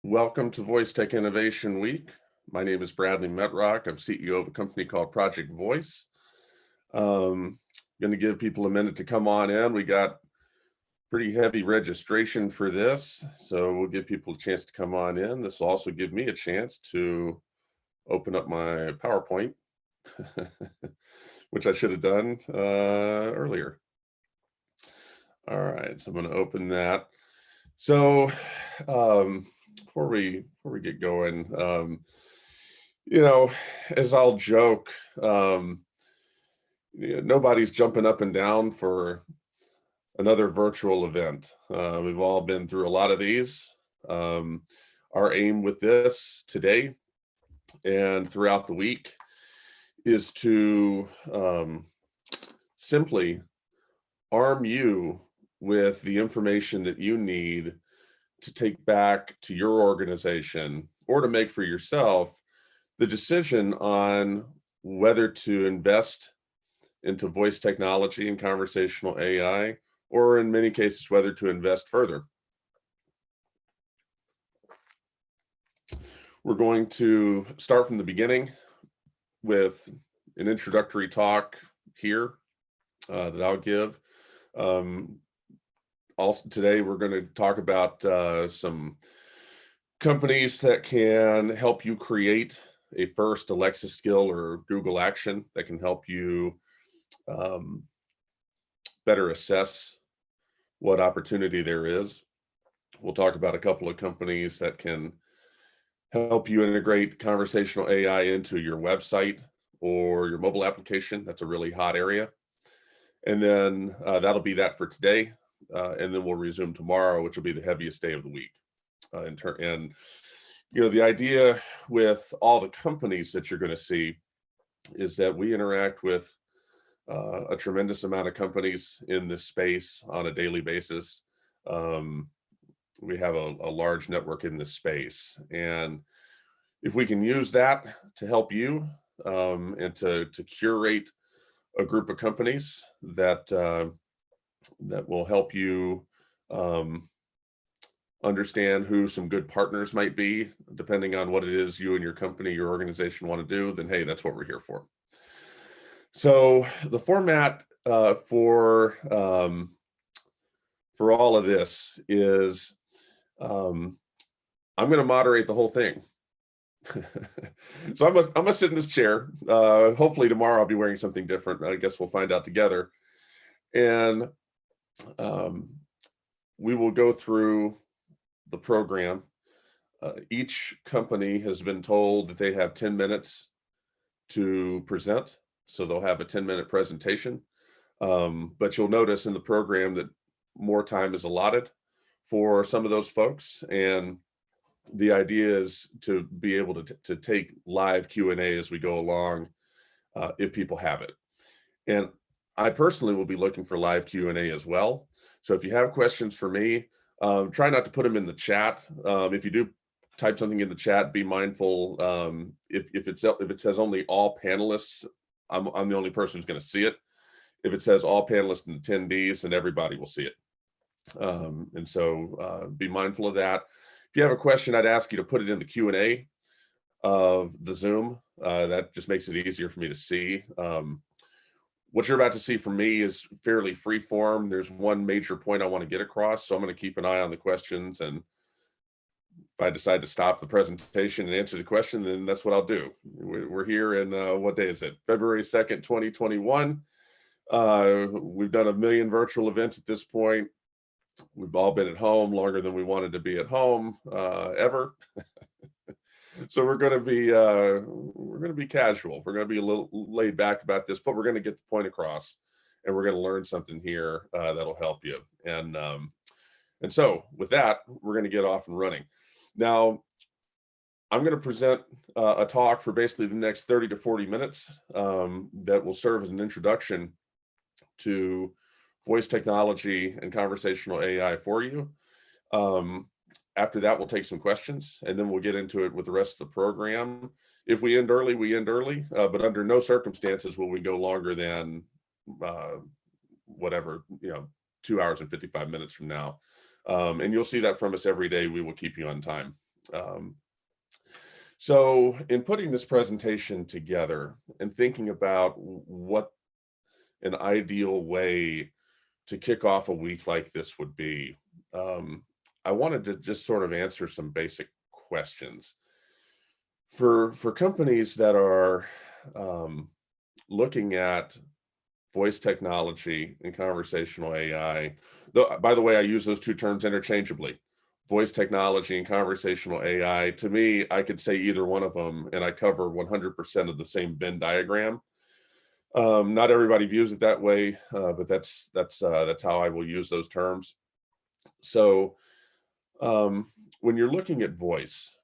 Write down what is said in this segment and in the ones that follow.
Welcome to Voice Tech Innovation Week. My name is Bradley Metrock. I'm CEO of a company called Project Voice. Going to give people a minute to come on in. We got pretty heavy registration for this, so we'll give people a chance to come on in. This will also give me a chance to open up my PowerPoint, which I should have done earlier. All right, so I'm going to open that. So before we get going, as I'll joke, nobody's jumping up and down for another virtual event. We've all been through a lot of these. Our aim with this today and throughout the week is to simply arm you with the information that you need to take back to your organization or to make for yourself the decision on whether to invest into voice technology and conversational AI, or in many cases, whether to invest further. We're going to start from the beginning with an introductory talk here that I'll give. Also today, we're going to talk about some companies that can help you create a first Alexa skill or Google action that can help you better assess what opportunity there is. We'll talk about a couple of companies that can help you integrate conversational AI into your website or your mobile application. That's a really hot area. And then that'll be that for today. And then we'll resume tomorrow, which will be the heaviest day of the week. And the idea with all the companies that you're going to see is that we interact with a tremendous amount of companies in this space on a daily basis. We have a large network in this space, and if we can use that to help you and to curate a group of companies that will help you understand who some good partners might be, depending on what it is you and your company, your organization want to do, then hey, that's what we're here for. So the format for all of this is I'm going to moderate the whole thing. So I'm gonna sit in this chair. Hopefully tomorrow I'll be wearing something different. I guess we'll find out together. And we will go through the program. Each company has been told that they have 10 minutes to present. So they'll have a 10-minute presentation. But you'll notice in the program that more time is allotted for some of those folks. And the idea is to be able to take live Q&A as we go along if people have it. And I personally will be looking for live Q&A as well. So if you have questions for me, try not to put them in the chat. If you do type something in the chat, be mindful. If it says only all panelists, I'm the only person who's going to see it. If it says all panelists and attendees, then everybody will see it. And so be mindful of that. If you have a question, I'd ask you to put it in the Q&A of the Zoom. That just makes it easier for me to see. What you're about to see from me is fairly free form. There's one major point I want to get across, so I'm going to keep an eye on the questions. And if I decide to stop the presentation and answer the question, then that's what I'll do. We're here in, what day is it? February 2nd, 2021. We've done 1 million virtual events at this point. We've all been at home longer than we wanted to be at home ever. So we're going to be casual. We're going to be a little laid back about this, but we're going to get the point across, and we're going to learn something here that'll help you. And so with that, we're going to get off and running. Now, I'm going to present a talk for basically the next 30 to 40 minutes that will serve as an introduction to voice technology and conversational AI for you. After that, we'll take some questions, and then we'll get into it with the rest of the program. If we end early, we end early, but under no circumstances will we go longer than 2 hours and 55 minutes from now. And you'll see that from us every day. We will keep you on time. Um, so in putting this presentation together and thinking about what an ideal way to kick off a week like this would be, I wanted to just sort of answer some basic questions for companies that are um, looking at voice technology and conversational AI. Though, by the way, I use those two terms interchangeably. Voice technology and conversational AI. To me, I could say either one of them, and I cover 100% of the same Venn diagram. Not everybody views it that way, but that's how I will use those terms. So when you're looking at voice,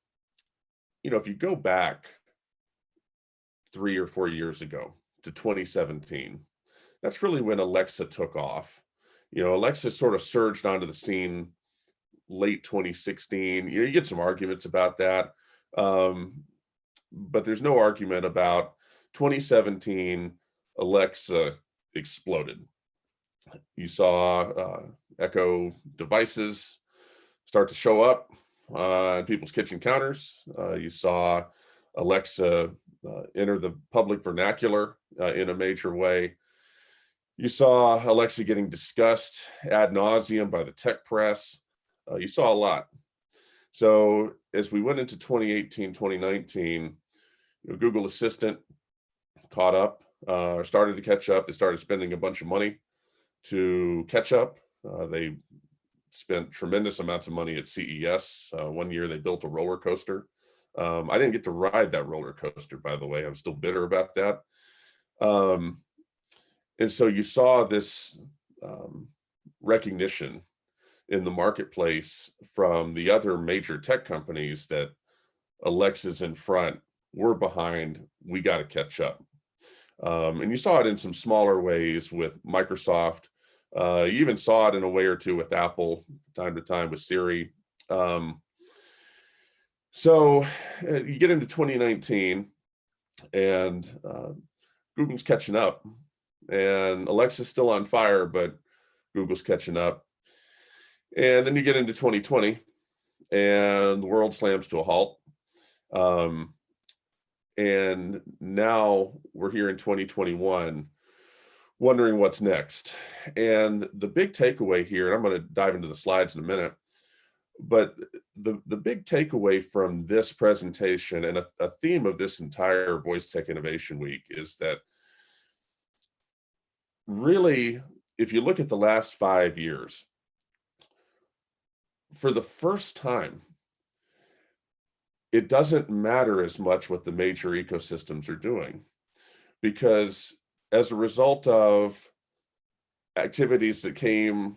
if you go back 3 or 4 years ago to 2017, that's really when Alexa took off. Alexa sort of surged onto the scene late 2016. You get some arguments about that, but there's no argument about 2017. Alexa exploded. You saw Echo devices start to show up on people's kitchen counters. You saw Alexa enter the public vernacular in a major way. You saw Alexa getting discussed ad nauseum by the tech press. You saw a lot. So as we went into 2018, 2019, Google Assistant caught up, started to catch up. They started spending a bunch of money to catch up. They spent tremendous amounts of money at CES. One year they built a roller coaster. I didn't get to ride that roller coaster, by the way. I'm still bitter about that. And so you saw this recognition in the marketplace from the other major tech companies that Alexa's in front, we're behind, we got to catch up. And you saw it in some smaller ways with Microsoft. You even saw it in a way or two with Apple, time to time with Siri. So you get into 2019 and Google's catching up, and Alexa's still on fire, but Google's catching up. And then you get into 2020 and the world slams to a halt. And now we're here in 2021 wondering what's next. And the big takeaway here, and I'm going to dive into the slides in a minute, but the big takeaway from this presentation and a theme of this entire Voice Tech Innovation Week is that really, if you look at the last 5 years, for the first time, it doesn't matter as much what the major ecosystems are doing, because as a result of activities that came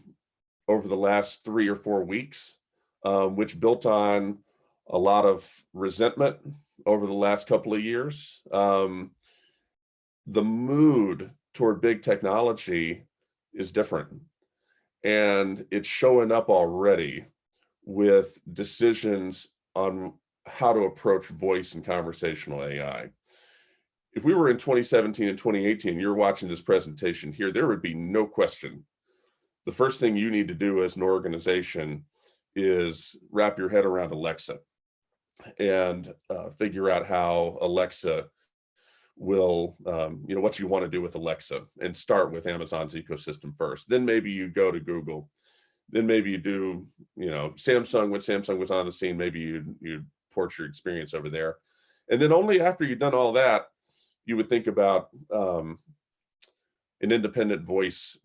over the last 3 or 4 weeks, which built on a lot of resentment over the last couple of years, the mood toward big technology is different. And it's showing up already with decisions on how to approach voice and conversational AI. If we were in 2017 and 2018, you're watching this presentation here, there would be no question. The first thing you need to do as an organization is wrap your head around Alexa and figure out how Alexa will, what you want to do with Alexa, and start with Amazon's ecosystem first. Then maybe you go to Google. Then maybe you do, Samsung, when Samsung was on the scene, maybe you'd port your experience over there. And then only after you've done all that, you would think about an independent voice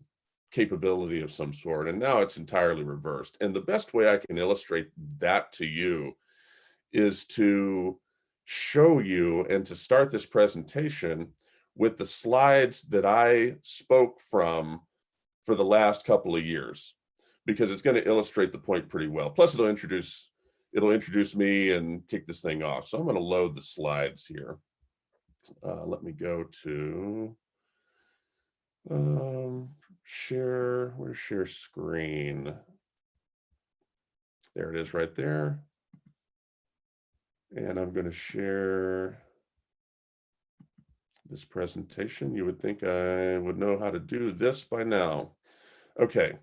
capability of some sort. And now it's entirely reversed. And the best way I can illustrate that to you is to show you and to start this presentation with the slides that I spoke from for the last couple of years, because it's going to illustrate the point pretty well. Plus it'll introduce me and kick this thing off. So I'm going to load the slides here. Let me go to share. Where's share screen? There it is right there. And I'm going to share this presentation. You would think I would know how to do this by now. Okay,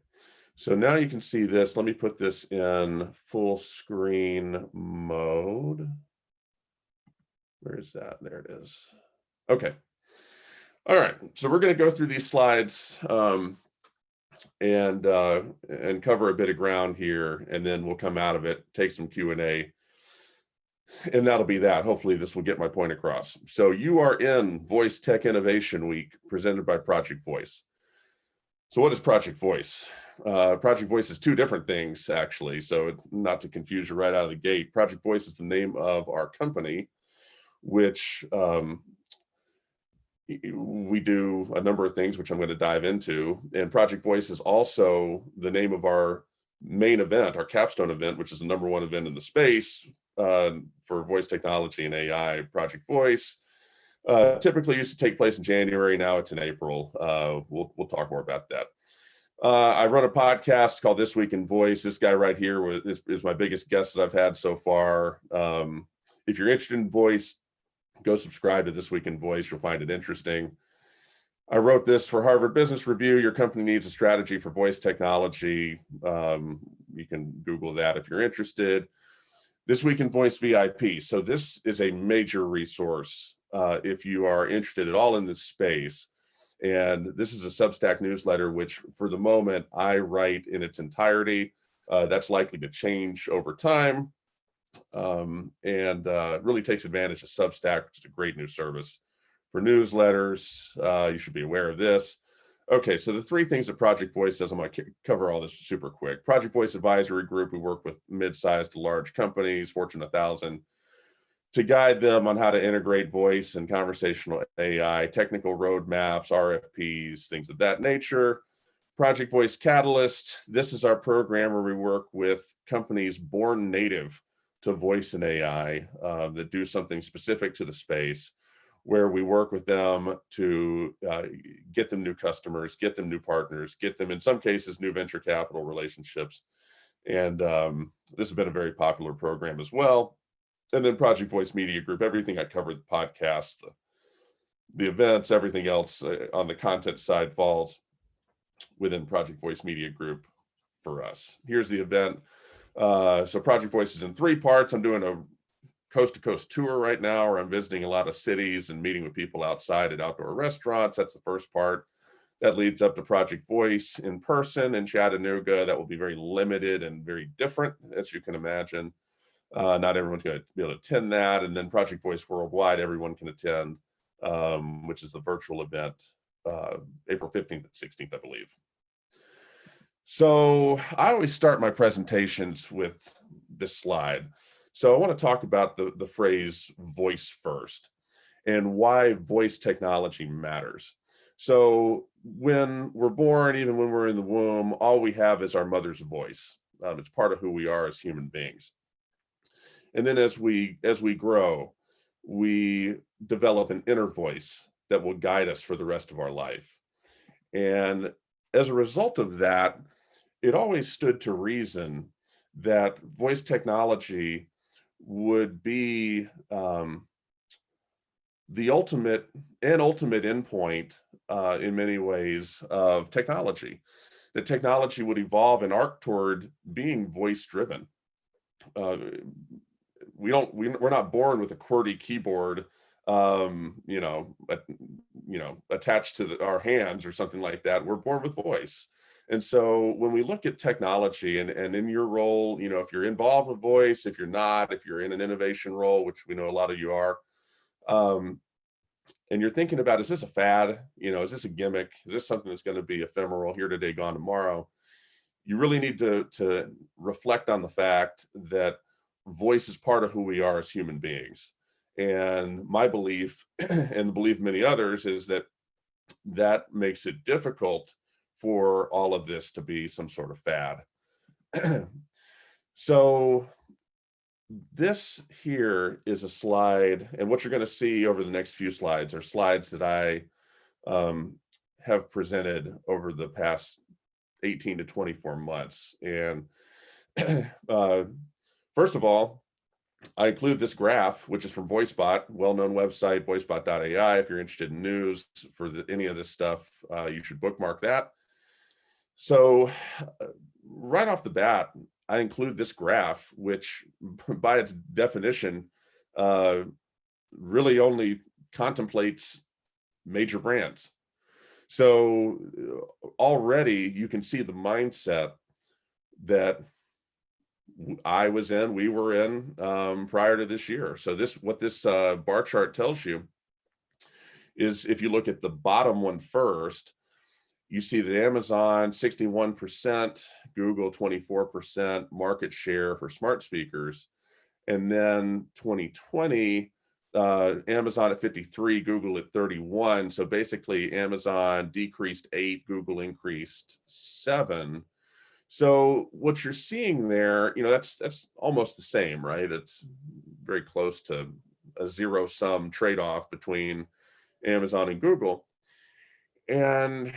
So now you can see this. Let me put this in full screen mode. Where is that? There it is. Okay. All right. So we're going to go through these slides and cover a bit of ground here, and then we'll come out of it, take some Q&A, and that'll be that. Hopefully this will get my point across. So you are in Voice Tech Innovation Week presented by Project Voice. So what is Project Voice? Project Voice is two different things, actually. So not to confuse you right out of the gate, Project Voice is the name of our company, which we do a number of things, which I'm going to dive into. And Project Voice is also the name of our main event, our capstone event, which is the #1 event in the space for voice technology and AI. Project Voice typically used to take place in January. Now it's in April. We'll talk more about that. I run a podcast called This Week in Voice. This guy right here is my biggest guest that I've had so far. If you're interested in voice, go subscribe to This Week in Voice. You'll find it interesting. I wrote this for Harvard Business Review. Your company needs a strategy for voice technology. You can Google that if you're interested. This Week in Voice VIP. So this is a major resource if you are interested at all in this space. And this is a Substack newsletter, which for the moment I write in its entirety. That's likely to change over time. And really takes advantage of Substack, which is a great new service for newsletters. You should be aware of this. Okay, so the three things that Project Voice does, I'm going to cover all this super quick. Project Voice Advisory Group, we work with mid-sized to large companies, Fortune 1000, to guide them on how to integrate voice and conversational AI, technical roadmaps, RFPs, things of that nature. Project Voice Catalyst, this is our program where we work with companies born native to voice and AI that do something specific to the space, where we work with them to get them new customers, get them new partners, get them, in some cases, new venture capital relationships. And this has been a very popular program as well. And then Project Voice Media Group, everything I covered, the podcast, the events, everything else on the content side falls within Project Voice Media Group for us. Here's the event. So Project Voice is in 3 parts. I'm doing a coast-to-coast tour right now, where I'm visiting a lot of cities and meeting with people outside at outdoor restaurants. That's the first part. That leads up to Project Voice in person in Chattanooga. That will be very limited and very different, as you can imagine. Not everyone's going to be able to attend that. And then Project Voice Worldwide, everyone can attend, which is the virtual event, April 15th and 16th, I believe. So I always start my presentations with this slide. So I want to talk about the phrase voice first and why voice technology matters. So when we're born, even when we're in the womb, all we have is our mother's voice. It's part of who we are as human beings. And then as we grow, we develop an inner voice that will guide us for the rest of our life. And as a result of that, it always stood to reason that voice technology would be the ultimate endpoint in many ways of technology. That technology would evolve and arc toward being voice driven. We're not born with a QWERTY keyboard, attached to our hands or something like that. We're born with voice. And so when we look at technology and in your role, if you're involved with voice, if you're not, if you're in an innovation role, which we know a lot of you are, and you're thinking about, is this a fad? Is this a gimmick? Is this something that's going to be ephemeral, here today, gone tomorrow? You really need to reflect on the fact that voice is part of who we are as human beings. And my belief, and the belief of many others, is that makes it difficult for all of this to be some sort of fad. So this here is a slide, and what you're going to see over the next few slides are slides that I have presented over the past 18 to 24 months. And first of all, I include this graph, which is from VoiceBot, well-known website, voicebot.ai. If you're interested in news for any of this stuff, you should bookmark that. So right off the bat, I include this graph, which by its definition, uh, really only contemplates major brands. So already you can see the mindset that we were in prior to this year. So what this bar chart tells you is, if you look at the bottom one first, you see that Amazon 61%, Google 24% market share for smart speakers. And then 2020, Amazon at 53, Google at 31. So basically Amazon decreased 8, Google increased 7. So what you're seeing there, that's almost the same, right? It's very close to a zero sum trade-off between Amazon and Google. And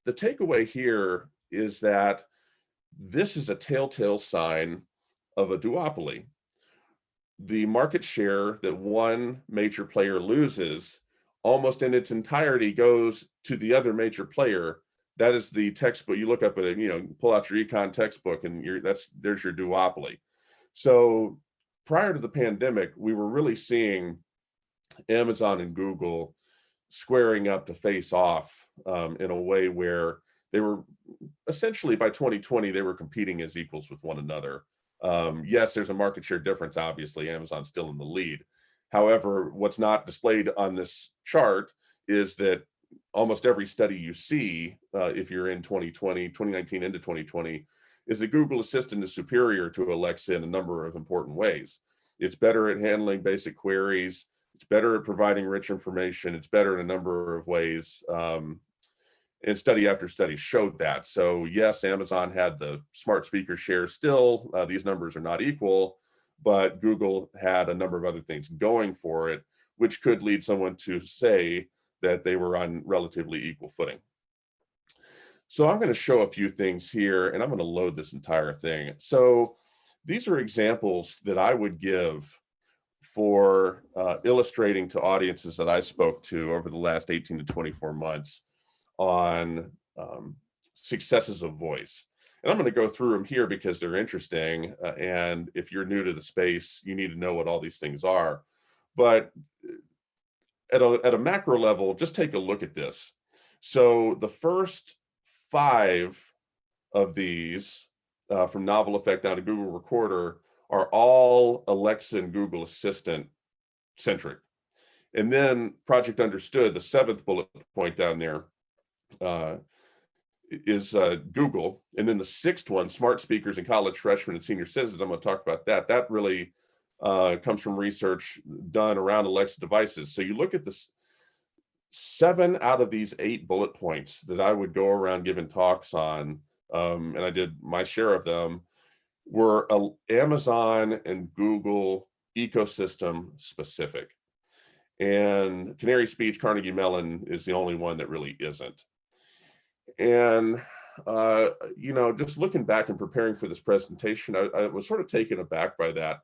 the takeaway here is that this is a telltale sign of a duopoly. The market share that one major player loses almost in its entirety goes to the other major player. That is the textbook. You look up at it, pull out your econ textbook, and there's your duopoly. So prior to the pandemic, we were really seeing Amazon and Google squaring up to face off in a way where they were essentially, by 2020, they were competing as equals with one another. Yes, there's a market share difference. Obviously, Amazon's still in the lead. However, what's not displayed on this chart is that almost every study you see, if you're in 2019 into 2020, is that Google Assistant is superior to Alexa in a number of important ways. It's better at handling basic queries. It's better at providing rich information. It's better in a number of ways. And study after study showed that. So yes, Amazon had the smart speaker share still. These numbers are not equal, but Google had a number of other things going for it, which could lead someone to say that they were on relatively equal footing. So I'm going to show a few things here, and I'm going to load this entire thing. So these are examples that I would give for illustrating to audiences that I spoke to over the last 18 to 24 months on successes of voice. And I'm going to go through them here because they're interesting. And if you're new to the space, you need to know what all these things are. But at a macro level, just take a look at this. So the first 5 of these, from Novel Effect down to Google Recorder, are all Alexa and Google Assistant centric. And then Project Understood, the 7th bullet point down there, is Google. And then the 6th one, smart speakers and college freshmen and senior citizens, I'm going to talk about that. That really comes from research done around Alexa devices. So you look at this, 7 out of these 8 bullet points that I would go around giving talks on, and I did my share of them, were Amazon and Google ecosystem specific. And Canary Speech, Carnegie Mellon is the only one that really isn't. And, just looking back and preparing for this presentation, I was sort of taken aback by that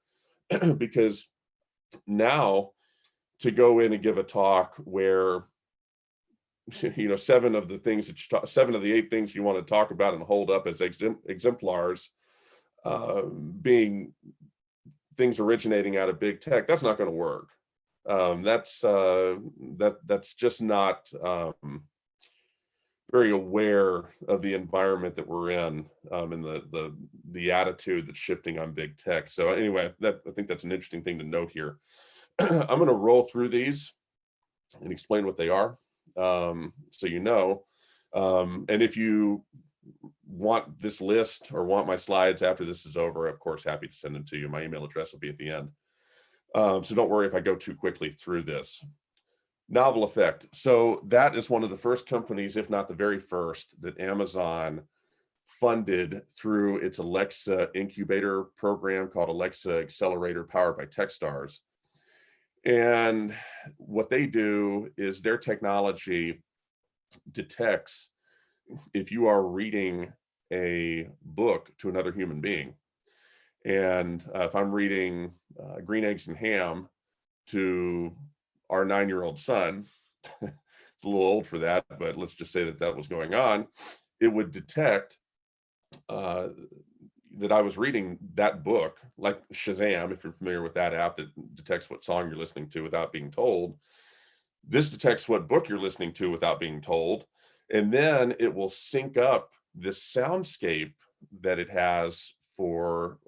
because now to go in and give a talk where, 7 of the 8 things you want to talk about and hold up as exemplars, being things originating out of big tech, that's not going to work. That's just not very aware of the environment that we're in, and the attitude that's shifting on big tech. So anyway, I think that's an interesting thing to note here. I'm going to roll through these and explain what they are, so you know. And if you want this list or want my slides after this is over, of course, happy to send them to you. My email address will be at the end. So don't worry if I go too quickly through this. Novel Effect. So that is one of the first companies, if not the very first, that Amazon funded through its Alexa incubator program called Alexa Accelerator, powered by Techstars. And what they do is their technology detects if you are reading a book to another human being. And if I'm reading Green Eggs and Ham to our 9-year-old son, it's a little old for that, but let's just say that was going on. it would detect that I was reading that book, like Shazam, if you're familiar with that app that detects what song you're listening to without being told. This detects what book you're listening to without being told. And then it will sync up this soundscape that it has for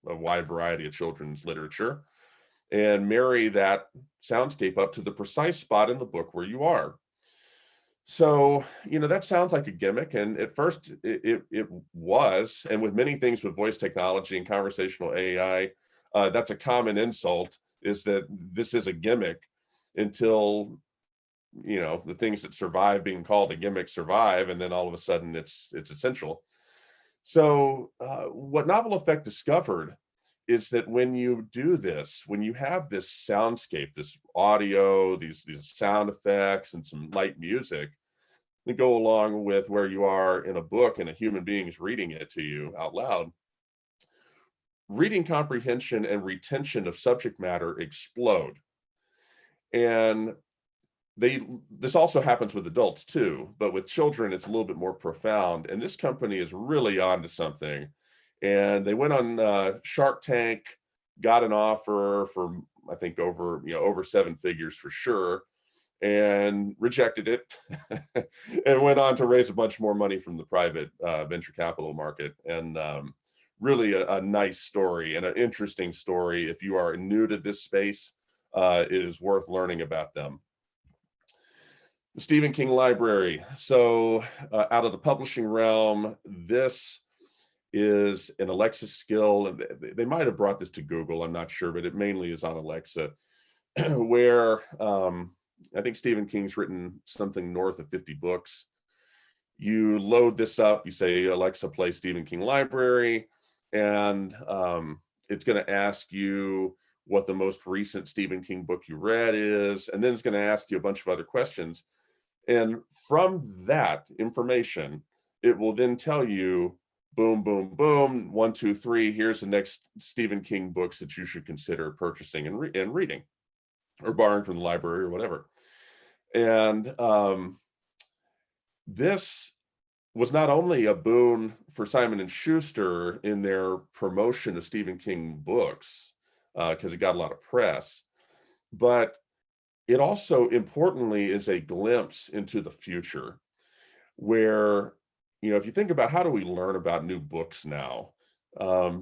a wide variety of children's literature and marry that soundscape up to the precise spot in the book where you are. So, that sounds like a gimmick. And at first it was, and with many things with voice technology and conversational AI, that's a common insult, is that this is a gimmick until, the things that survive being called a gimmick survive. And then all of a sudden it's essential. So what Novel Effect discovered is that when you do this, when you have this soundscape, this audio, these sound effects and some light music that go along with where you are in a book and a human being is reading it to you out loud, reading comprehension and retention of subject matter explode. And this also happens with adults too, but with children, it's a little bit more profound. And this company is really onto something. And they went on Shark Tank, got an offer for, I think, over 7 figures for sure, and rejected it and went on to raise a bunch more money from the private venture capital market. And really a nice story and an interesting story. If you are new to this space, it is worth learning about them. The Stephen King Library. So out of the publishing realm, this is an Alexa skill. And they might have brought this to Google, I'm not sure, but it mainly is on Alexa, where I think Stephen King's written something north of 50 books. You load this up, you say, Alexa, play Stephen King Library, and it's going to ask you what the most recent Stephen King book you read is, and then it's going to ask you a bunch of other questions. And from that information, it will then tell you, boom, boom, boom, 1, 2, 3, here's the next Stephen King books that you should consider purchasing and reading, or borrowing from the library or whatever. And this was not only a boon for Simon & Schuster in their promotion of Stephen King books, because it got a lot of press, but it also importantly is a glimpse into the future where, if you think about how do we learn about new books now,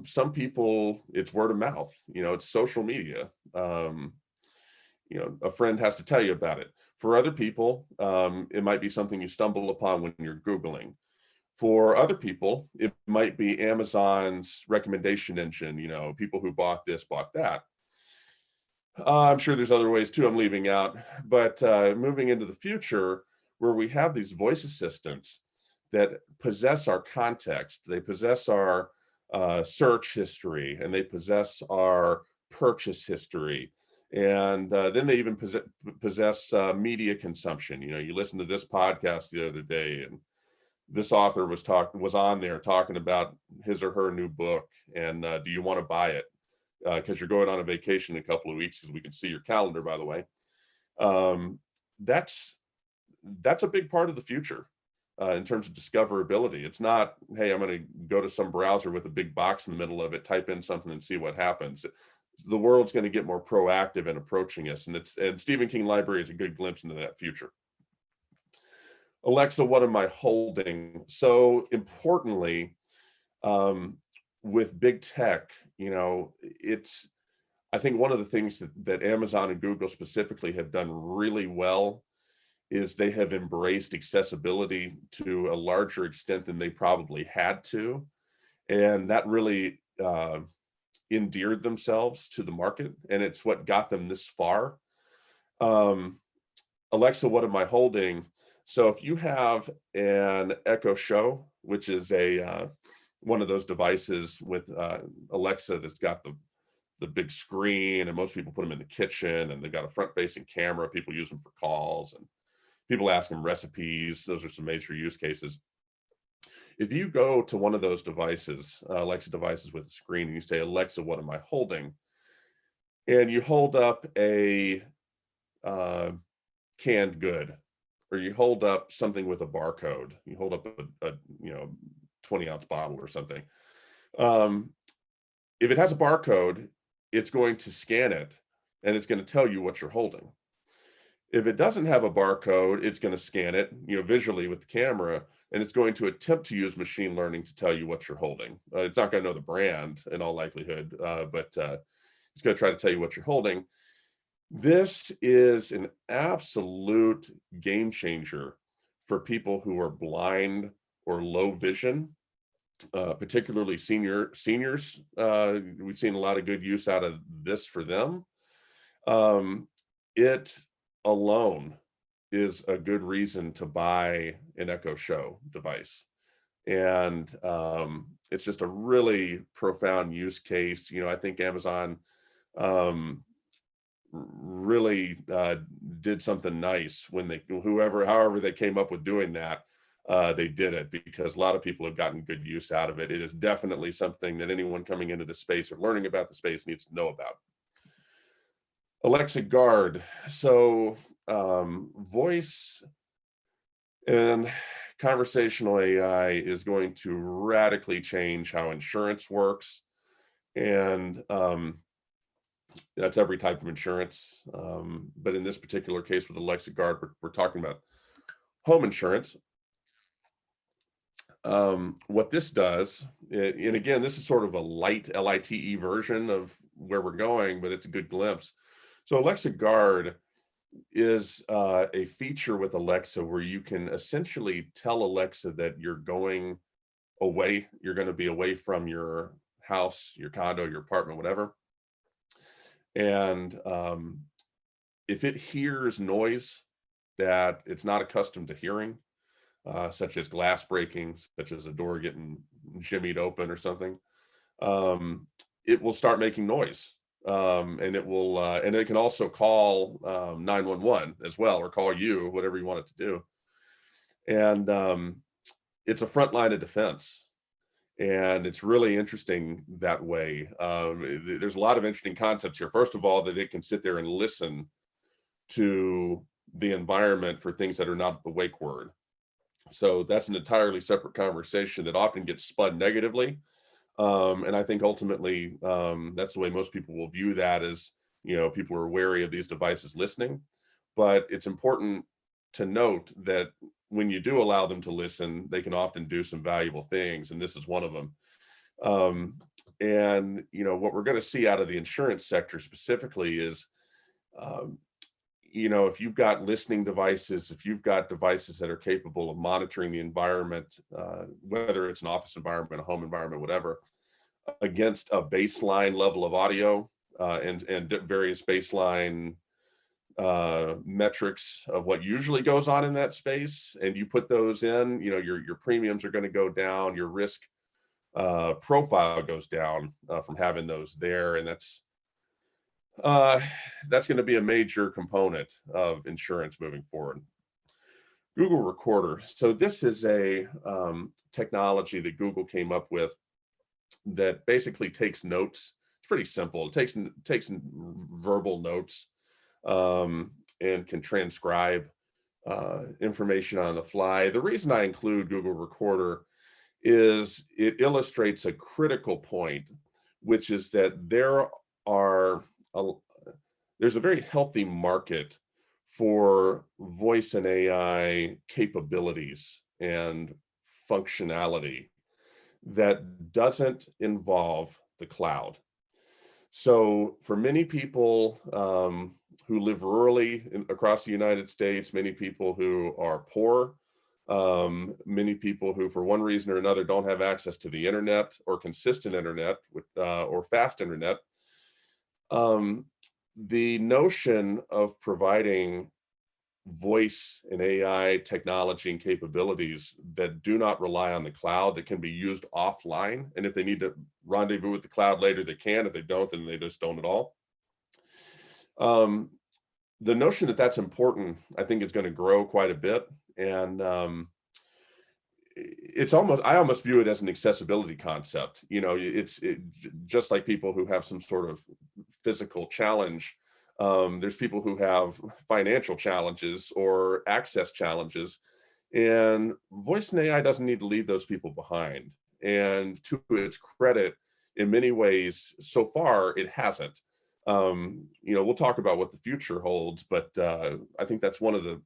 some people, it's word of mouth, it's social media. A friend has to tell you about it. For other people, it might be something you stumble upon when you're Googling. For other people, it might be Amazon's recommendation engine, people who bought this, bought that. I'm sure there's other ways too I'm leaving out, but moving into the future where we have these voice assistants that possess our context, they possess our search history, and they possess our purchase history. And then they even possess media consumption. You listen to this podcast the other day, and this author was on there talking about his or her new book, and do you want to buy it? Because you're going on a vacation in a couple of weeks, because we can see your calendar, by the way. That's a big part of the future in terms of discoverability. It's not, hey, I'm going to go to some browser with a big box in the middle of it, type in something and see what happens. The world's going to get more proactive in approaching us, and Stephen King Library is a good glimpse into that future. Alexa, what am I holding? So importantly, with big tech, I think one of the things that Amazon and Google specifically have done really well is they have embraced accessibility to a larger extent than they probably had to. And that really endeared themselves to the market, and it's what got them this far. Alexa, what am I holding? So if you have an Echo Show, which is one of those devices with Alexa that's got the big screen, and most people put them in the kitchen, and they've got a front-facing camera. People use them for calls, and people ask them recipes. Those are some major use cases. If you go to one of those devices, Alexa devices with a screen, and you say, Alexa, what am I holding? And you hold up a canned good, or you hold up something with a barcode, you hold up a 20-ounce bottle or something. Um, if it has a barcode, it's going to scan it and it's going to tell you what you're holding. If it doesn't have a barcode, it's going to scan it, visually with the camera, and it's going to attempt to use machine learning to tell you what you're holding. It's not going to know the brand in all likelihood, but it's going to try to tell you what you're holding. This is an absolute game changer for people who are blind or low vision, particularly seniors. We've seen a lot of good use out of this for them. It alone is a good reason to buy an Echo Show device. And it's just a really profound use case. I think Amazon really did something nice when however they came up with doing that. They did it because a lot of people have gotten good use out of it. It is definitely something that anyone coming into the space or learning about the space needs to know about. Alexa Guard. So voice and conversational AI is going to radically change how insurance works. And that's every type of insurance. But in this particular case with Alexa Guard, we're talking about home insurance. What this does, and again, this is sort of a light LITE version of where we're going, but it's a good glimpse. So Alexa Guard is a feature with Alexa where you can essentially tell Alexa that you're going away, you're going to be away from your house, your condo, your apartment, whatever. And if it hears noise that it's not accustomed to hearing, such as glass breaking, such as a door getting jimmied open or something, it will start making noise. And it will, and it can also call 911 as well, or call you, whatever you want it to do. And it's a front line of defense. And it's really interesting that way. There's a lot of interesting concepts here. First of all, that it can sit there and listen to the environment for things that are not the wake word. So that's an entirely separate conversation that often gets spun negatively. And I think ultimately that's the way most people will view that, as, people are wary of these devices listening. But it's important to note that when you do allow them to listen, they can often do some valuable things. And this is one of them. And, what we're going to see out of the insurance sector specifically is, if you've got listening devices, if you've got devices that are capable of monitoring the environment, whether it's an office environment, a home environment, whatever, against a baseline level of audio and various baseline metrics of what usually goes on in that space, and you put those in, your premiums are going to go down, your risk profile goes down from having those there, and that's going to be a major component of insurance moving forward. Google Recorder. So this is a technology that Google came up with that basically takes notes. It's pretty simple. It takes verbal notes and can transcribe information on the fly. The reason I include Google Recorder is it illustrates a critical point, which is that there's a very healthy market for voice and AI capabilities and functionality that doesn't involve the cloud. So for many people who live rurally across the United States, many people who are poor, many people who for one reason or another don't have access to the internet or consistent internet or fast internet, the notion of providing voice and AI technology and capabilities that do not rely on the cloud, that can be used offline. And if they need to rendezvous with the cloud later, they can. If they don't, then they just don't at all. The notion that that's important, I think, is going to grow quite a bit. And I almost view it as an accessibility concept. It's just like people who have some sort of physical challenge. There's people who have financial challenges or access challenges, and voice and AI doesn't need to leave those people behind. And to its credit, in many ways, so far, it hasn't. We'll talk about what the future holds, but I think that's one of the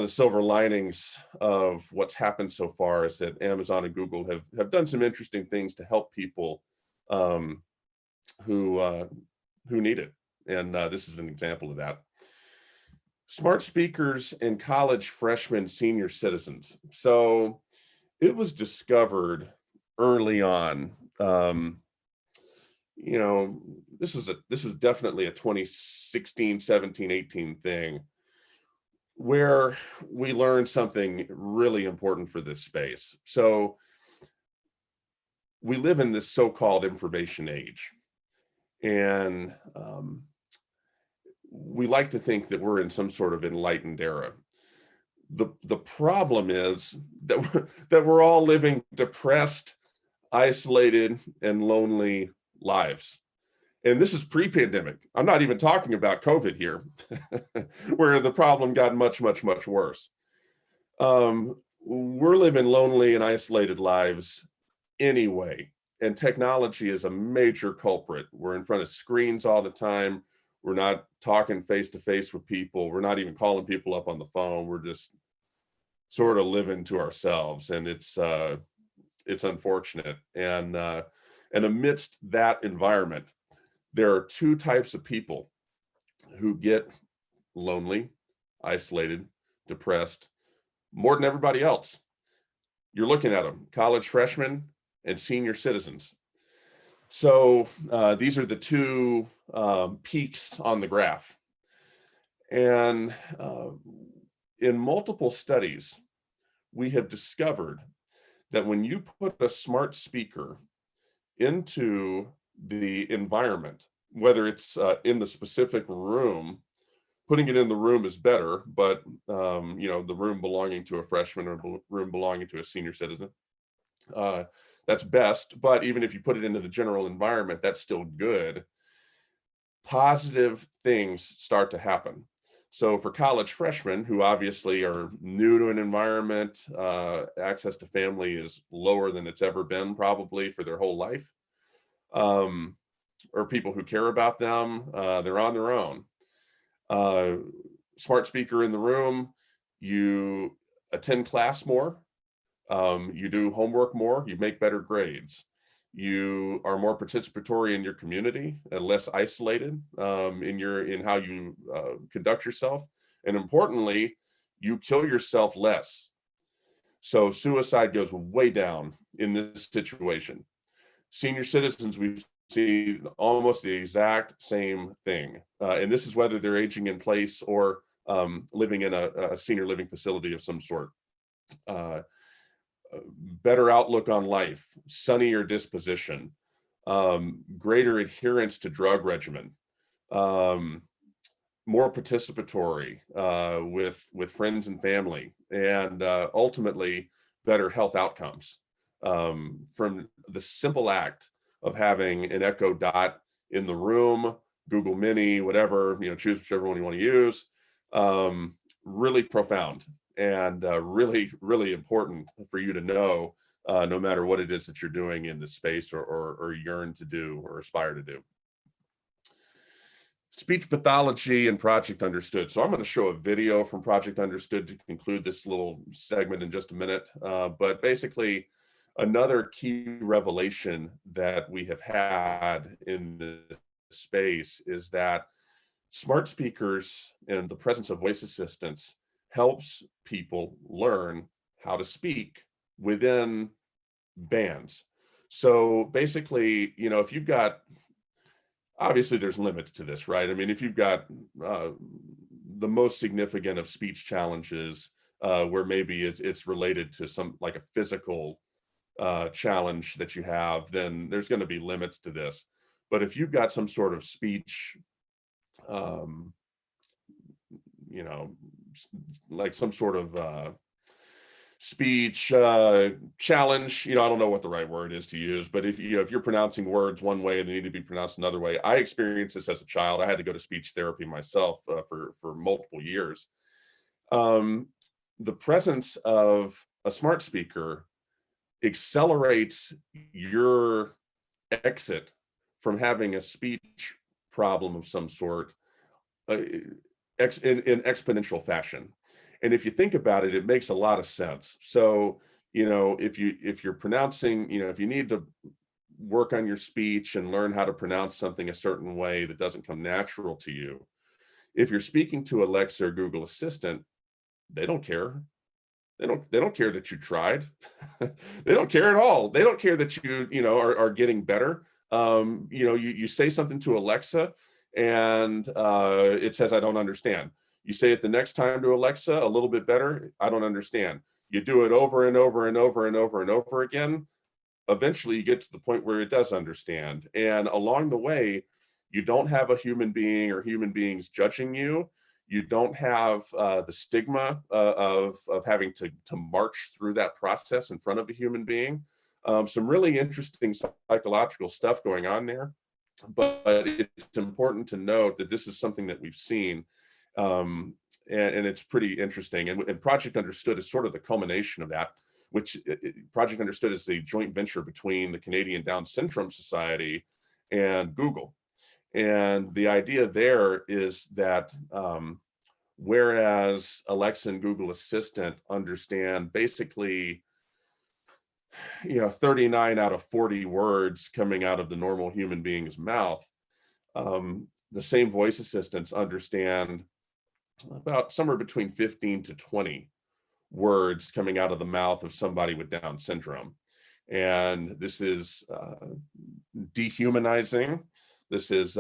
silver linings of what's happened so far is that Amazon and Google have done some interesting things to help people um, who need it. And this is an example of that. Smart speakers and college freshmen, senior citizens. So it was discovered early on. This was definitely a 2016, 17, 18 thing where we learned something really important for this space. So we live in this so-called information age, and we like to think that we're in some sort of enlightened era. The problem is that we're all living depressed, isolated, and lonely lives. And this is pre-pandemic. I'm not even talking about COVID here, where the problem got much, much, much worse. We're living lonely and isolated lives anyway, and technology is a major culprit. We're in front of screens all the time. We're not talking face to face with people. We're not even calling people up on the phone. We're just sort of living to ourselves, and it's unfortunate. And amidst that environment, there are two types of people who get lonely, isolated, depressed more than everybody else. You're looking at them: college freshmen and senior citizens. So these are the two peaks on the graph. And in multiple studies, we have discovered that when you put a smart speaker into the environment, whether it's in the specific room, putting it in the room is better, but the room belonging to a freshman or room belonging to a senior citizen, that's best. But even if you put it into the general environment, that's still good. Positive things start to happen. So for college freshmen who obviously are new to an environment, access to family is lower than it's ever been probably for their whole life, or people who care about them, they're on their own. Smart speaker in the room, you attend class more, you do homework more, you make better grades. You are more participatory in your community and less isolated in how you conduct yourself. And importantly, you kill yourself less. So suicide goes way down in this situation. Senior citizens, we see almost the exact same thing. And this is whether they're aging in place or living in a senior living facility of some sort. Better outlook on life, sunnier disposition, greater adherence to drug regimen, more participatory with friends and family, and ultimately better health outcomes from the simple act of having an Echo Dot in the room, Google Mini, whatever, choose whichever one you want to use. Really profound. And really, really important for you to know, no matter what it is that you're doing in this space or yearn to do or aspire to do. Speech pathology and Project Understood. So I'm going to show a video from Project Understood to conclude this little segment in just a minute. But basically, another key revelation that we have had in this space is that smart speakers and the presence of voice assistants helps people learn how to speak within bands. So basically, if you've got, obviously there's limits to this, right? I mean, if you've got the most significant of speech challenges where maybe it's related to some like a physical challenge that you have, then there's going to be limits to this. But if you've got some sort of speech, like some sort of speech challenge. I don't know what the right word is to use, but if you're pronouncing words one way and they need to be pronounced another way. I experienced this as a child. I had to go to speech therapy myself for multiple years. Um, the presence of a smart speaker accelerates your exit from having a speech problem of some sort in exponential fashion. And if you think about it, it makes a lot of sense. So, if you're pronouncing, if you need to work on your speech and learn how to pronounce something a certain way that doesn't come natural to you, if you're speaking to Alexa or Google Assistant, they don't care. They don't care that you tried. They don't care at all. They don't care that you are getting better. You say something to Alexa and it says, I don't understand. You say it the next time to Alexa, a little bit better, I don't understand. You do it over and over and over and over and over again. Eventually you get to the point where it does understand. And along the way, you don't have a human being or human beings judging you. You don't have the stigma of having to march through that process in front of a human being. Some really interesting psychological stuff going on there. But it's important to note that this is something that we've seen, and it's pretty interesting. And Project Understood is sort of the culmination of that, which Project Understood is the joint venture between the Canadian Down Syndrome Society and Google. And the idea there is that whereas Alexa and Google Assistant understand basically 39 out of 40 words coming out of the normal human being's mouth, the same voice assistants understand about somewhere between 15 to 20 words coming out of the mouth of somebody with Down syndrome. And this is dehumanizing. This is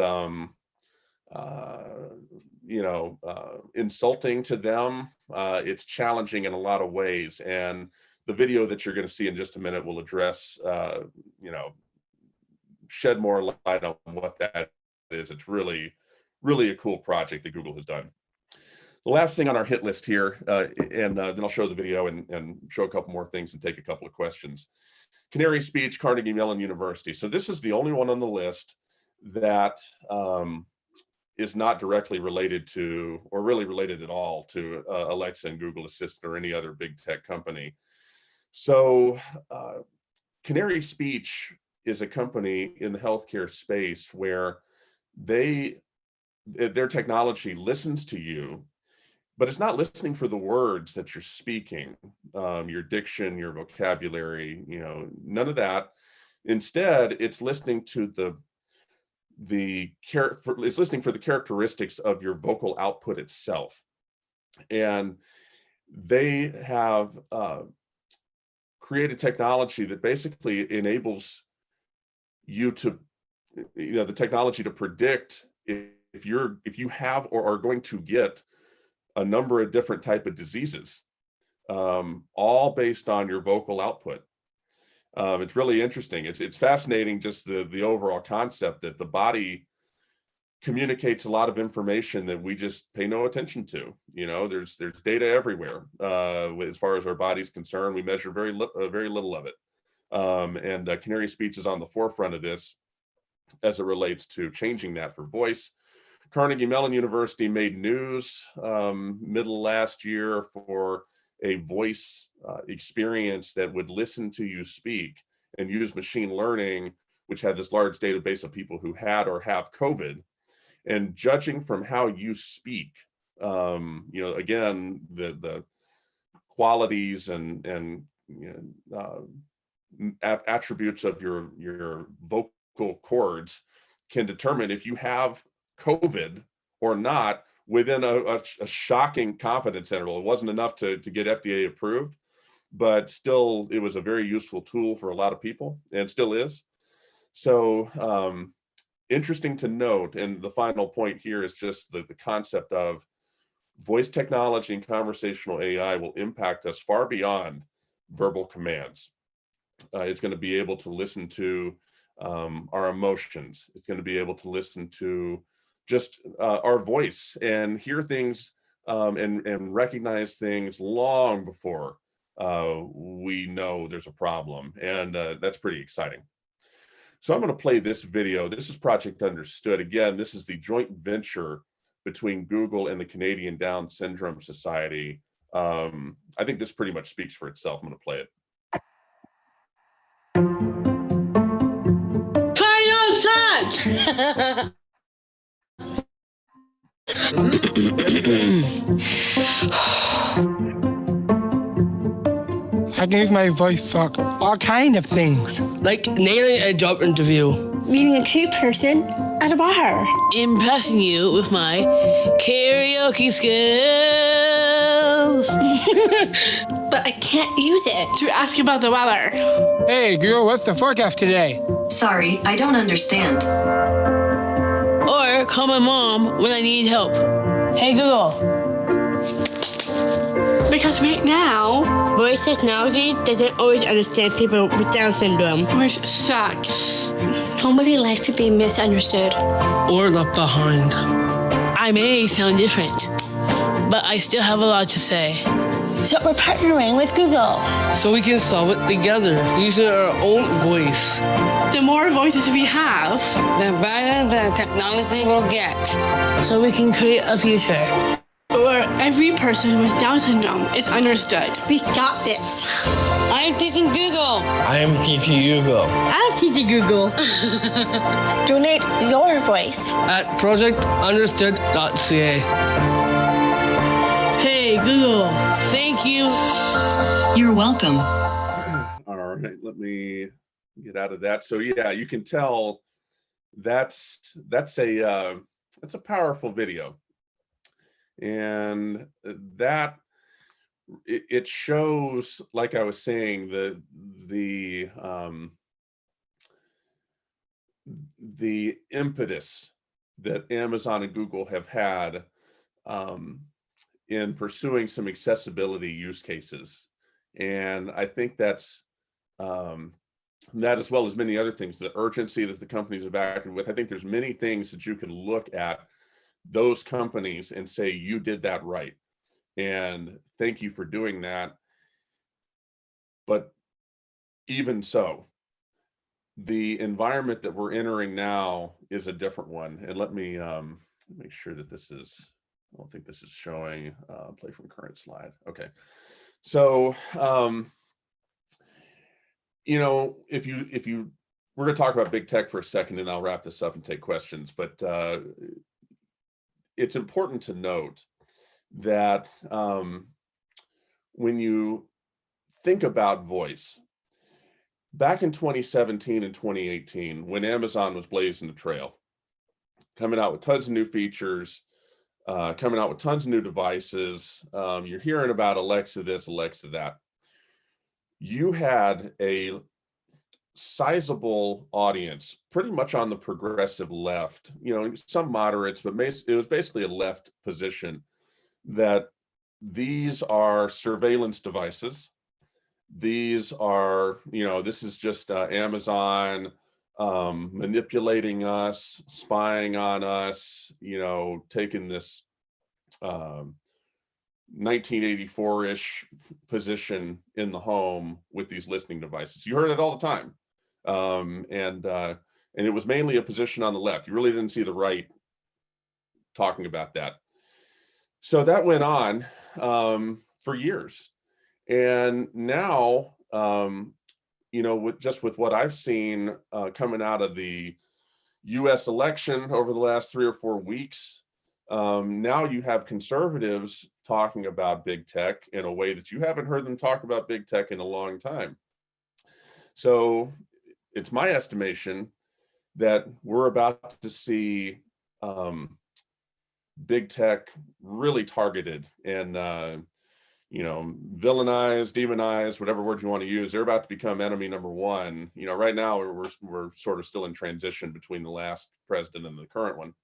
insulting to them. It's challenging in a lot of ways. And the video that you're going to see in just a minute will address, shed more light on what that is. It's really, really a cool project that Google has done. The last thing on our hit list here, and then I'll show the video and show a couple more things and take a couple of questions. Canary Speech, Carnegie Mellon University. So this is the only one on the list that is not directly related to, or really related at all to Alexa and Google Assistant or any other big tech company. So Canary Speech is a company in the healthcare space where their technology listens to you, but it's not listening for the words that you're speaking, your diction, your vocabulary, none of that. Instead, it's listening to it's listening for the characteristics of your vocal output itself. And they have created technology that basically enables you to, the technology to predict if you have or are going to get a number of different type of diseases, all based on your vocal output. It's really interesting. It's fascinating, just the overall concept that the body communicates a lot of information that we just pay no attention to. There's data everywhere. As far as our body's concerned, we measure very little of it. And Canary Speech is on the forefront of this as it relates to changing that for voice. Carnegie Mellon University made news middle last year for a voice experience that would listen to you speak and use machine learning, which had this large database of people who had or have COVID, and judging from how you speak, again, the qualities and attributes of your vocal cords can determine if you have COVID or not within a shocking confidence interval. It wasn't enough to get FDA approved, but still it was a very useful tool for a lot of people and still is. So interesting to note. And the final point here is just the concept of voice technology and conversational AI will impact us far beyond verbal commands. It's going to be able to listen to our emotions. It's going to be able to listen to just our voice and hear things and recognize things long before we know there's a problem, and that's pretty exciting. So I'm going to play this video. This is Project Understood. Again, this is the joint venture between Google and the Canadian Down Syndrome Society. I think this pretty much speaks for itself. I'm going to play it. I can use my voice for all kinds of things. Like nailing a job interview. Meeting a cute person at a bar. Impressing you with my karaoke skills. But I can't use it. To ask about the weather. Hey, Google, what's the forecast today? Sorry, I don't understand. Or call my mom when I need help. Hey Google. Because right now, Voice technology doesn't always understand people with Down syndrome. which sucks. Nobody likes to be misunderstood. Or left behind. I may sound different, but I still have a lot to say. So we're partnering with Google. So we can solve it together using our own voice. The more voices we have, The better the technology will get. So we can create a future. where every person with Down syndrome is understood. We got this. I'm teaching Google. I am teaching Google. I'm teaching Google. Donate your voice. At projectunderstood.ca. Hey Google, thank you. You're welcome. All right, let me get out of that. So yeah, you can tell that's a powerful video, and that it shows, like I was saying, the impetus that Amazon and Google have had in pursuing some accessibility use cases. And I think that's that, as well as many other things, the urgency that the companies have acted with. I think there's many things that you can look at those companies and say, you did that right. And thank you for doing that. But even so, the environment that we're entering now is a different one. And let me make sure that this is, I don't think this is showing, play from current slide. Okay. So, you know, if you, we're going to talk about big tech for a second, and I'll wrap this up and take questions. But it's important to note that when you think about voice, back in 2017 and 2018, when Amazon was blazing the trail, coming out with tons of new features, coming out with tons of new devices, you're hearing about Alexa this, Alexa that. You had a sizable audience, pretty much on the progressive left, you know, some moderates, but it was basically a left position, that these are surveillance devices. These are, you know, this is just Amazon manipulating us, spying on us, you know, taking this 1984-ish position in the home with these listening devices. You heard it all the time. And it was mainly a position on the left. You really didn't see the right talking about that. So that went on for years. And now, you know, with what I've seen coming out of the US election over the last 3 or 4 weeks, now you have conservatives talking about big tech in a way that you haven't heard them talk about big tech in a long time. So it's my estimation that we're about to see big tech really targeted and you know, villainized, demonized, whatever word you want to use. They're about to become enemy number one. You know, right now we're sort of still in transition between the last president and the current one.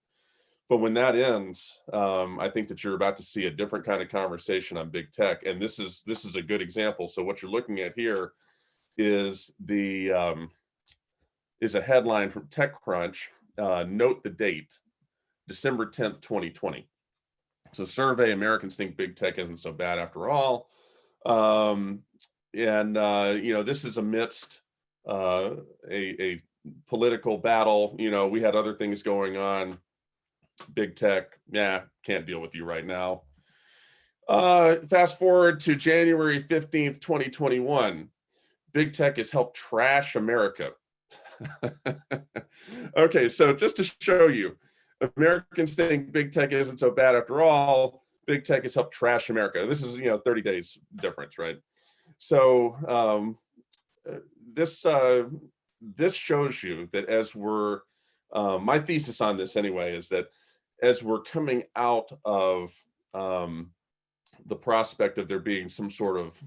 But when that ends, I think that you're about to see a different kind of conversation on big tech, and this is a good example. So what you're looking at here is a headline from TechCrunch. Note the date, December 10th, 2020. So survey, Americans think big tech isn't so bad after all. This is amidst a political battle. We had other things going on. Big tech, can't deal with you right now. Fast forward to January 15th, 2021. Big tech has helped trash America. Okay, so just to show you, Americans think big tech isn't so bad after all. Big tech has helped trash America. This is 30 days difference, right? So this shows you that as we're my thesis on this anyway is that as we're coming out of the prospect of there being some sort of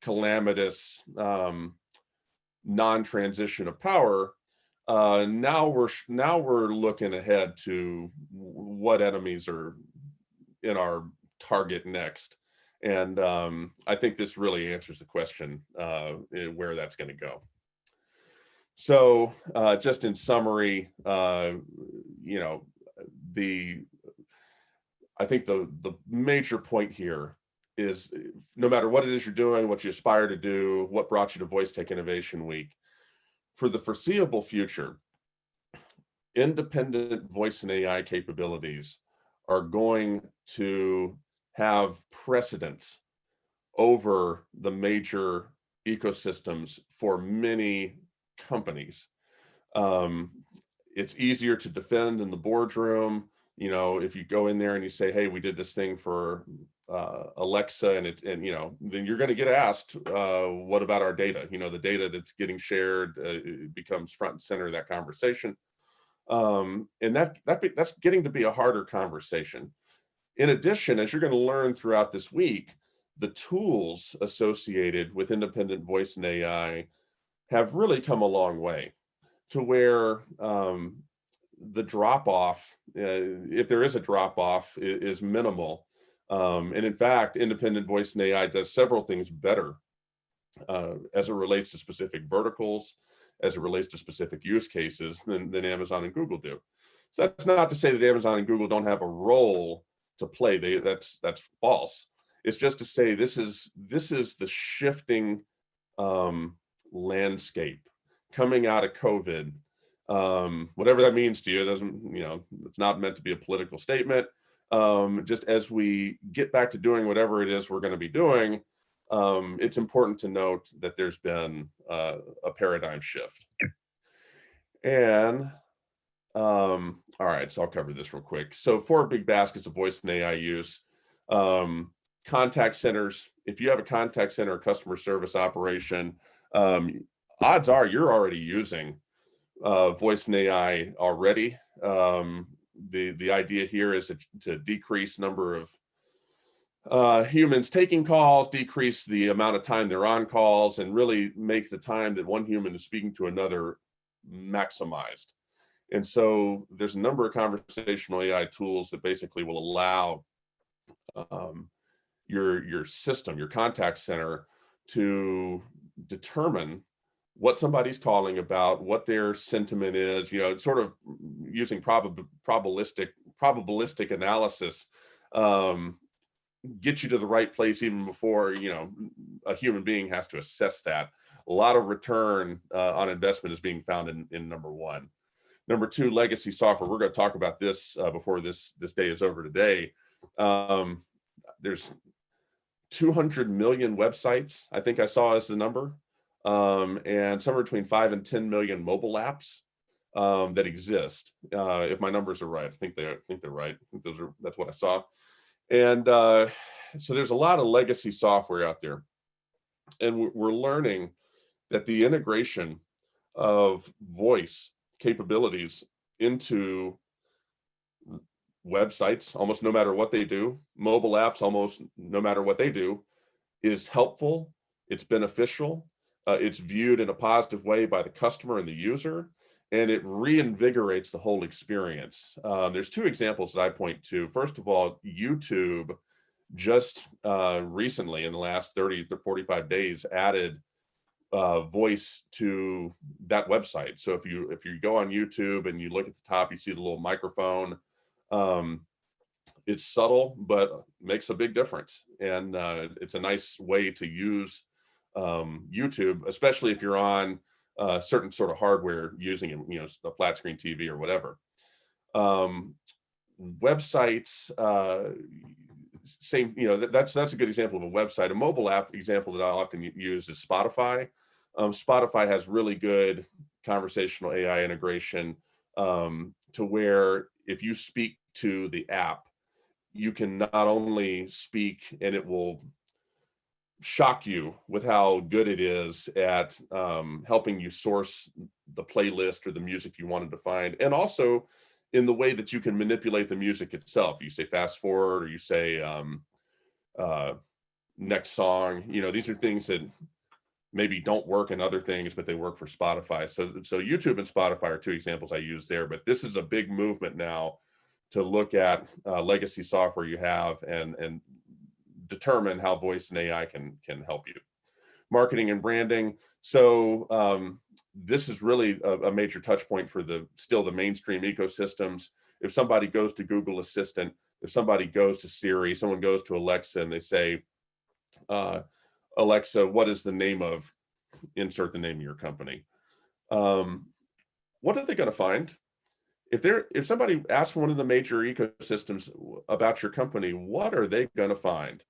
calamitous non-transition of power, now we're looking ahead to what enemies are in our target next. And I think this really answers the question where that's going to go. So just in summary, I think the major point here is no matter what it is you're doing, what you aspire to do, what brought you to Voice Tech Innovation Week, for the foreseeable future, independent voice and AI capabilities are going to have precedence over the major ecosystems for many companies. It's easier to defend in the boardroom. If you go in there and you say, hey, we did this thing for Alexa, and then you're going to get asked, what about our data? The data that's getting shared becomes front and center of that conversation. And that's getting to be a harder conversation. In addition, as you're going to learn throughout this week, the tools associated with independent voice and AI have really come a long way to where the drop-off, if there is a drop-off, is minimal. And in fact, independent voice and AI does several things better as it relates to specific verticals, as it relates to specific use cases than Amazon and Google do. So that's not to say that Amazon and Google don't have a role to play. That's false. It's just to say this is the shifting landscape coming out of COVID. Whatever that means to you, it doesn't, it's not meant to be a political statement. Just as we get back to doing whatever it is we're going to be doing, it's important to note that there's been a paradigm shift. And all right, so I'll cover this real quick. So 4 big baskets of voice and AI use. Contact centers. If you have a contact center or customer service operation, odds are you're already using voice and AI already. The idea here is to decrease number of humans taking calls, decrease the amount of time they're on calls, and really make the time that one human is speaking to another maximized. And so there's a number of conversational AI tools that basically will allow your system, your contact center, to determine what somebody's calling about, what their sentiment is, sort of using probabilistic analysis, get you to the right place even before, a human being has to assess that. A lot of return on investment is being found in number 1. Number 2, legacy software. We're going to talk about this before this day is over today. There's 200 million websites, I think I saw as the number, and somewhere between 5 and 10 million mobile apps that exist. If my numbers are right, I think they're right. I think that's what I saw. And so there's a lot of legacy software out there, and we're learning that the integration of voice capabilities into websites, almost no matter what they do, mobile apps, almost no matter what they do, is helpful. It's beneficial. It's viewed in a positive way by the customer and the user, and it reinvigorates the whole experience. There's 2 examples that I point to. First of all, YouTube just recently, in the last 30 to 45 days, added voice to that website. So if you go on YouTube and you look at the top, you see the little microphone. It's subtle, but makes a big difference. And it's a nice way to use YouTube, especially if you're on certain sort of hardware using it, a flat screen TV or whatever. Websites, same, that's a good example of a website. A mobile app example that I often use is Spotify. Spotify has really good conversational AI integration, to where if you speak to the app, you can not only speak and it will shock you with how good it is at helping you source the playlist or the music you wanted to find, and also in the way that you can manipulate the music itself. You say fast forward, or you say next song. These are things that maybe don't work in other things, but they work for Spotify. So YouTube and Spotify are two examples I use there. But this is a big movement now to look at legacy software you have and determine how voice and AI can help you. Marketing and branding. So this is really a major touch point for still the mainstream ecosystems. If somebody goes to Google Assistant, if somebody goes to Siri, someone goes to Alexa and they say, Alexa, what is the name of, insert the name of your company. What are they going to find? If somebody asks one of the major ecosystems about your company, what are they going to find?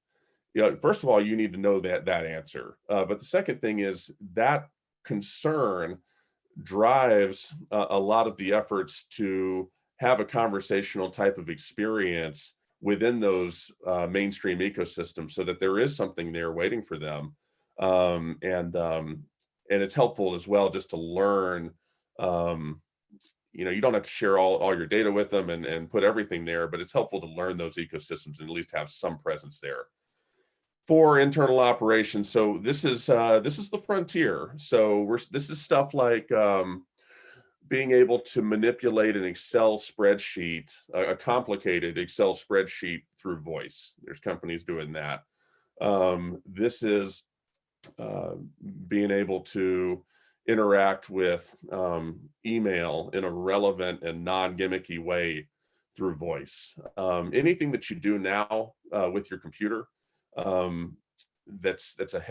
First of all, you need to know that answer. But the second thing is that concern drives a lot of the efforts to have a conversational type of experience within those mainstream ecosystems, so that there is something there waiting for them. And it's helpful as well just to learn. You don't have to share all your data with them and put everything there, but it's helpful to learn those ecosystems and at least have some presence there. For internal operations, so this is the frontier. So this is stuff like being able to manipulate an Excel spreadsheet, a complicated Excel spreadsheet through voice. There's companies doing that. This is being able to interact with email in a relevant and non-gimmicky way through voice. Anything that you do now with your computer, that's a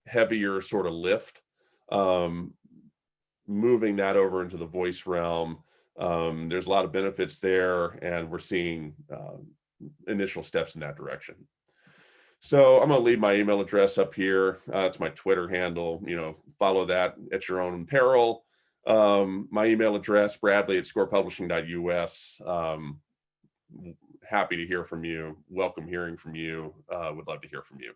heavier sort of lift, moving that over into the voice realm. There's a lot of benefits there, and we're seeing initial steps in that direction. So I'm going to leave my email address up here. It's my Twitter handle. Follow that at your own peril. My email address, bradley@scorepublishing.us. Happy to hear from you. Welcome hearing from you. Would love to hear from you.